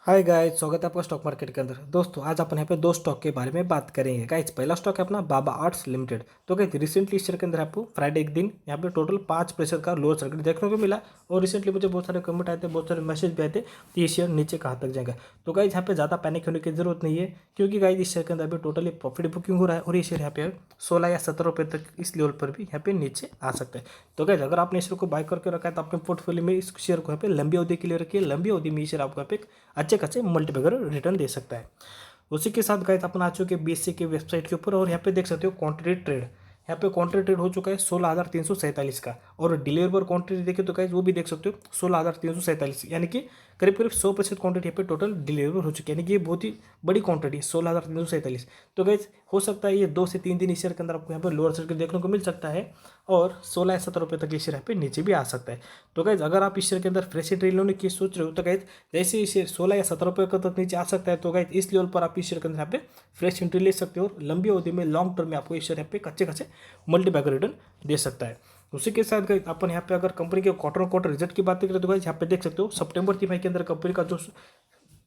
Hi guys, स्वागत है आपका स्टॉक मार्केट के अंदर। दोस्तों आज अपन यहाँ पे दो स्टॉक के बारे में बात करेंगे। गाइस पहला स्टॉक है अपना बाबा आर्ट्स लिमिटेड। तो गाइस रिसेंटली इस शेयर के अंदर आपको फ्राइडे एक दिन यहाँ पे टोटल 5% का लोअर सर्किट देखने को मिला। और रिसेंटली मुझे बहुत सारे कमेंट आए थे, बहुत सारे मैसेज भी आए थे कि ये शेयर नीचे कहाँ तक जाएगा। तो गाइस यहाँ पे ज़्यादा पैनिक होने की जरूरत नहीं है, क्योंकि गाइस इस शेयर के अंदर अभी टोटली प्रॉफिट बुकिंग हो रहा है और ये शेयर यहाँ पे 16 या 17 रुपये तक इस लेवल पर भी यहाँ पे नीचे आ सकता है। तो गाइस अगर आपने इस शेयर को बाय करके रखा है तो अपने पोर्टफोलियो में इस शेयर को यहाँ पे लंबी अवधि के लिए रखिए। लंबी अवधि में ये शेयर आपको यहाँ पे अच्छे खासे मल्टीपल रिटर्न दे सकता है। उसी के साथ गाइस अपन आ चुके बीएससी के वेबसाइट के ऊपर और यहाँ पे देख सकते हो क्वांटिटी ट्रेड। यहाँ पे क्वांटिटी ट्रेड हो चुका है 16,347 का। और डिलीवर क्वांटिटी देखे तो गाइस वो भी देख सकते हो 16,347, यानी कि करीब करीब 100% क्वांटिटी यहाँ पे टोटल डिलीवर हो चुकी है। यानी कि ये बहुत ही बड़ी क्वांटिटी 16,347। तो गाइस हो सकता है ये 2 से 3 दिन इस शेयर के अंदर आपको यहाँ पे लोअर सर्किट देखने को मिल सकता है और 16 या 17 रुपये तक ये शेयर यहाँ पे नीचे भी आ सकता है। तो गाइस अगर आप इस शेयर के अंदर फ्रेश एंट्री लेने की सोच रहे हो तो गाइस जैसे ही शेयर 16 या 17 रुपये तक नीचे आ सकता है तो गाइस इस लेवल पर आप इस शेयर के अंदर यहाँ पे फ्रेश एंट्री ले सकते हो और लंबी अवधि में लॉन्ग टर्म में आपको इस शेयर यहाँ पे अच्छे खासे मल्टीबैगर रिटर्न दे सकता है। उसी के साथ गाइस अपन यहाँ पे अगर कंपनी के क्वार्टर रिजल्ट की बात करें तो गाइस यहाँ पे देख सकते हो सितंबर तिमाही के अंदर कंपनी का जो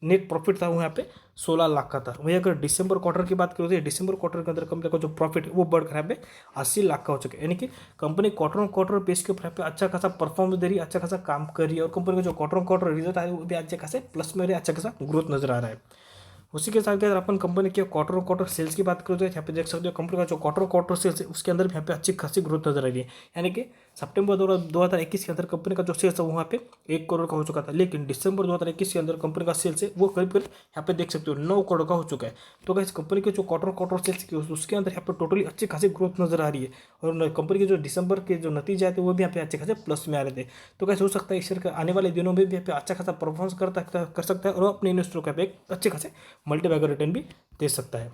नेट प्रॉफिट था वो यहाँ पे 16 लाख का था। वहीं अगर दिसंबर क्वार्टर की बात करें तो दिसंबर क्वार्टर के अंदर कंपनी का जो प्रॉफिट है वो बढ़कर यहाँ पे 80 लाख का हो चुका है। यानी कि कंपनी क्वार्टर बेस के ऊपर यहाँ पे अच्छा खासा परफॉर्मेंस दे रही है, अच्छा खासा काम कर रही है और कंपनी का जो क्वार्टर रिजल्ट आया वो भी अच्छे खासे प्लस में अच्छा खासा ग्रोथ नजर आ रहा है। उसी के साथ अगर अपन कंपनी के क्वार्टर सेल्स की बात करें तो यहाँ पे देख सकते हो कंपनी का जो क्वार्टर सेल्स है उसके अंदर भी यहाँ पे अच्छी खासी ग्रोथ नजर आ रही है। यानी कि सितंबर 2021 के अंदर कंपनी का जो सेल्स है वहाँ पे 1 करोड़ का हो चुका था, लेकिन दिसंबर 2021 के अंदर कंपनी का सेल्स है वो करीब करीब यहाँ पे देख सकते हो 9 करोड़ का हो चुका है। तो गाइस कंपनी के जो क्वार्टर सेल्स की उसके अंदर यहाँ पे टोटली अच्छी खासी ग्रोथ नजर आ रही है और कंपनी के जो दिसंबर के जो नतीजे आए थे वो भी यहाँ पे अच्छे खासे प्लस में आ रहे थे। तो कैसे हो सकता है इस शेयर आने वाले दिनों में भी यहाँ पे अच्छा खासा परफॉर्मेंस कर सकता है और अपने इन्वेस्टरों को यहाँ पे अच्छे खासे मल्टीबैगर रिटर्न भी दे सकता है।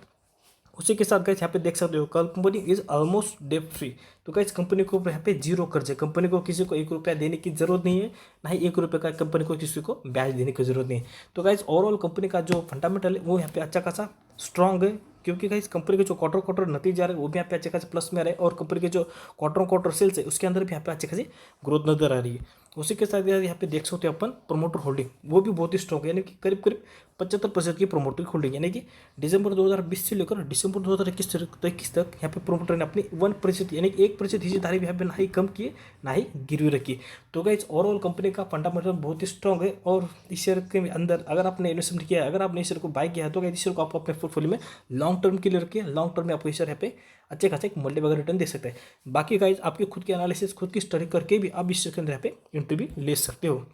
उसी के साथ गाइस यहाँ पे देख सकते हो company is almost debt free. तो गाइस कंपनी को यहाँ पे जीरो कर्ज है, कंपनी को किसी को 1 रुपया देने की जरूरत नहीं है, ना ही 1 रुपये का कंपनी को किसी को ब्याज देने की जरूरत नहीं है। तो गाइस ओवरऑल कंपनी का जो फंडामेंटल है वो यहाँ पे अच्छा खासा स्ट्रॉन्ग है, क्योंकि गाइस कंपनी के जो क्वार्टर नतीजे आ रहे हैं वो भी यहाँ पे अच्छे खासे प्लस में आ रहे हैं और कंपनी के जो क्वार्टर सेल्स है उसके अंदर भी यहाँ पे अच्छी खासी ग्रोथ नजर आ रही है। उसी के साथ यहाँ पे देख सकते हो अपन प्रोमोटर होल्डिंग वो भी बहुत ही स्ट्रॉन्ग है, यानी कि करीब करीब 75% की प्रोमोटर होल्डिंग, यानी कि दिसंबर 2020 से लेकर दिसंबर 2021 तक यहाँ पे प्रोमोटर ने अपनी 1% यानी कि 1% हिस्सेदारी भी यहाँ पे ना ही कम किए ना ही गिरवी रखी। तो गाइस ओवरऑल कंपनी का फंडामेंटल बहुत ही स्ट्रॉन्ग है और इस शेयर के अंदर अगर आपने इन्वेस्टमेंट किया है, अगर आपने इस शेयर को बाय किया है तो गाइस इस शेयर को आप अपने पोर्टफोलियो में लॉन्ग टर्म के लिए रखिए। लॉन्ग टर्म में आपको इस शेयर यहाँ पे अच्छे खासे एक मल्टीबैगर रिटर्न दे सकता है। बाकी गाइस आपकी खुद की एनालिसिस खुद की स्टडी करके भी आप इस शेयर के अंदर यहाँ पे एंट्री भी ले सकते हो।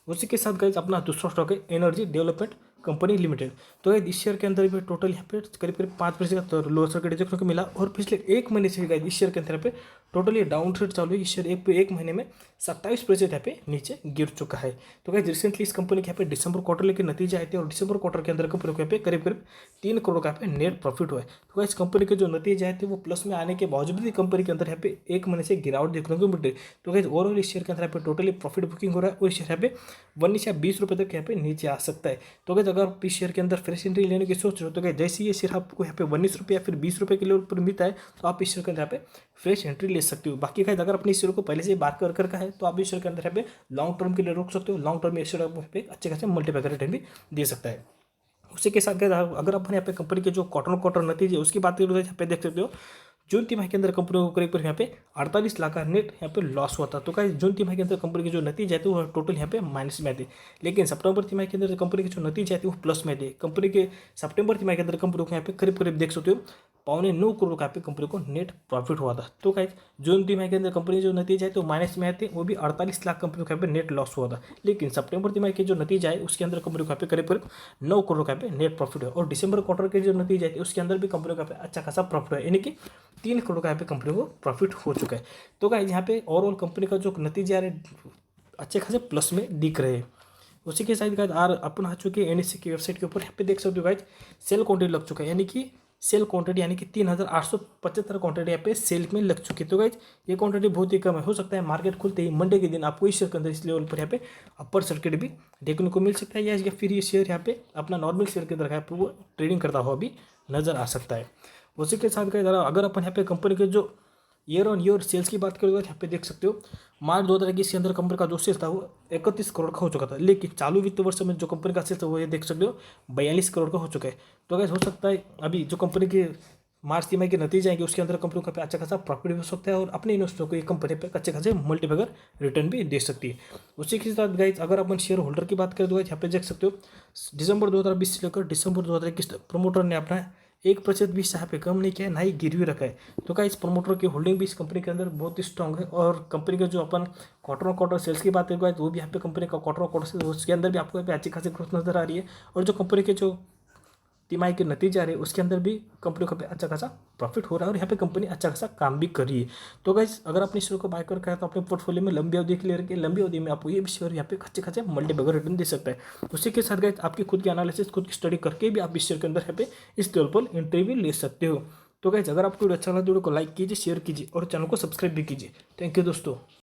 उसी के साथ गाइस अपना दूसरा स्टॉक है एनर्जी डेवलपमेंट कंपनी लिमिटेड। तो गाइस इस शेयर के अंदर भी टोटल यहाँ पे करीब करीब 5% का लोअर सर्किट देखने को मिला और पिछले 1 महीने से गाइस इस शेयर के अंदर यहाँ पे टोटल ये डाउन ट्रेड चालू है। इस शेयर एक महीने में 27% यहाँ पे नीचे गिर चुका है। तो गाइस रिसेंटली इस कंपनी के यहाँ पे दिसंबर क्वार्टर के नतीजे आए थे और दिसंबर क्वार्टर के अंदर कंपनी को यहाँ पे करीब करीब 3 करोड़ का यहाँ पे नेट प्रॉफिट हुआ है। तो गाइस कंपनी के जो नतीजे आए थे वो प्लस में आने के बावजूद भी कंपनी के अंदर यहाँ पे 1 महीने से गिरावट देखने को मिल रही है। तो गाइस ओवरऑल इस शेयर के अंदर यहाँ पे टोटली प्रॉफिट बुकिंग हो रहा है और इस शेयर यहाँ पे 19 या 20 रुपये तक यहाँ पे नीचे आ सकता है। तो गाइस अगर आप इस शेयर के अंदर फ्रेश एंट्री लेने की सोच रहे हो तो गाइस जैसे ये शेयर आपको यहाँ पे 19 रुपये या फिर 20 रुपये के लेवल पर मिलता है तो आप इस शेयर के अंदर यहाँ पे फ्रेश एंट्री ले सकते हो। बाकी गाइस अगर अपने इस शेयर को पहले से बात कर रखा है तो आप इस शेयर के अंदर यहाँ पे लॉन्ग टर्म के लिए रोक सकते हो। लॉन्ग टर्म में इस शेयर आपको यहाँ पे अच्छे खासे मल्टीपैकर रिटर्न भी दे सकता है। उसी के साथ अगर अपन यहाँ पे कंपनी के जो क्वार्टर नतीजे उसकी बात करें तो यहाँ पे देख सकते हो जून तिमाही के अंदर कंपनी को करीब यहाँ पे 48 लाख का नेट यहाँ पे लॉस हुआ था। तो क्या जून तिमाही के अंदर कंपनी के जो नतीजे आते वो टोटल यहाँ पे माइनस में आते, लेकिन सितंबर तिमाही के अंदर कंपनी के जो नतीजे आते वो प्लस में आते। कंपनी के सितंबर तिमाही के अंदर कंपनी को यहाँ पे करीब करीब देख सकते हो 9.25 करोड़ का पे कंपनी को नेट प्रॉफिट हुआ था। तो क्या जून तिमाही के अंदर कंपनी जो नतीजे आए तो माइनस में आते वो भी 48 लाख कंपनी को यहाँ पे नेट लॉस हुआ था, लेकिन सितंबर तिमाही के जो नतीजे आए उसके अंदर कंपनी को यहाँ पे करीब करीब 9 करोड़ का पे नेट प्रॉफिट हुआ और दिसंबर क्वार्टर के जो नतीजे आए उसके अंदर भी कंपनी का अच्छा खासा प्रॉफिट हुआ, यानी कि 3 करोड़ का यहाँ पे कंपनी को प्रॉफिट हो चुका है। तो गाइस यहाँ पे ओवरऑल कंपनी का जो नतीजे आ रहे अच्छे खासे प्लस में दिख रहे हैं। उसी के साथ गाइस अपन आ चुके हैं एनएससी की वेबसाइट के ऊपर। यहाँ पे देख सकते हो गाइस सेल क्वांटिटी लग चुका है, यानी कि सेल क्वांटिटी यानी कि 3,875 क्वांटिटी यहाँ पे सेल में लग चुकी है। तो गाइस ये क्वांटिटी बहुत ही कम है, हो सकता है मार्केट खुलते ही मंडे के दिन आपको इस शेयर के अंदर इस लेवल पर यहाँ पे अपर सर्किट भी देखने को मिल सकता है या फिर ये शेयर यहाँ पे अपना नॉर्मल शेयर के अंदर वो ट्रेडिंग करता हुआ भी नजर आ सकता है। उसी के साथ गाइस अगर अपन यहाँ पे कंपनी के जो ईयर ऑन ईयर सेल्स की बात करें तो यहाँ पे देख सकते हो मार्च 2021 के अंदर कंपनी का जो सेल्स था वो 31 करोड़ का हो चुका था, लेकिन चालू वित्त वर्ष में जो कंपनी का सेल्स है वो ये देख सकते हो 42 करोड़ का हो चुका है। तो गैस हो सकता है अभी जो कंपनी के मार्च तिमाही के नतीजे आएंगे उसके अंदर कंपनी को अच्छा खासा प्रॉफिट भी हो सकता है और अपने इन्वेस्टरों को ये कंपनी पे अच्छे खासे मल्टीपैगर रिटर्न भी दे सकती है। उसी के साथ गाइज अगर अपन शेयर होल्डर की बात करें तो यहाँ पे देख सकते हो दिसंबर 2020 से लेकर दिसंबर 2021 तक प्रमोटर ने अपना 1% भी यहाँ पे कम नहीं किया है, ना ही गिरवी रखा है। तो क्या इस प्रमोटर की होल्डिंग भी इस कंपनी के अंदर बहुत ही स्ट्रांग है और कंपनी का जो अपन क्वार्टर ऑन क्वार्टर सेल्स की बात करें तो वो भी यहाँ पे कंपनी का क्वार्टर ऑन क्वार्टर उसके अंदर भी आपको अच्छी खासी ग्रोथ नजर आ रही है और जो कंपनी के जो तिमाही के नतीजे आ रहे हैं उसके अंदर भी कंपनी को अच्छा खासा प्रॉफिट हो रहा है और यहाँ पे कंपनी अच्छा खासा काम भी कर रही है। तो गाइस अगर आपने शेयर को बाय कर रखा है तो अपने पोर्टफोलियो में लंबी अवधि के लिए रखिए, लंबी अवधि में आपको ये भी शेयर यहाँ पे अच्छे खासे मल्टीपैगर रिटर्न दे सकता है। उसी के साथ गाइस आपकी खुद की एनालिसिस खुद की स्टडी करके भी आप इस शेयर के अंदर यहाँ पे इस लेवल पर एंट्री भी ले सकते हो। तो गाइस अगर आपको वीडियो अच्छा लगा वीडियो को लाइक कीजिए, शेयर कीजिए और चैनल को सब्सक्राइब भी कीजिए। थैंक यू दोस्तों।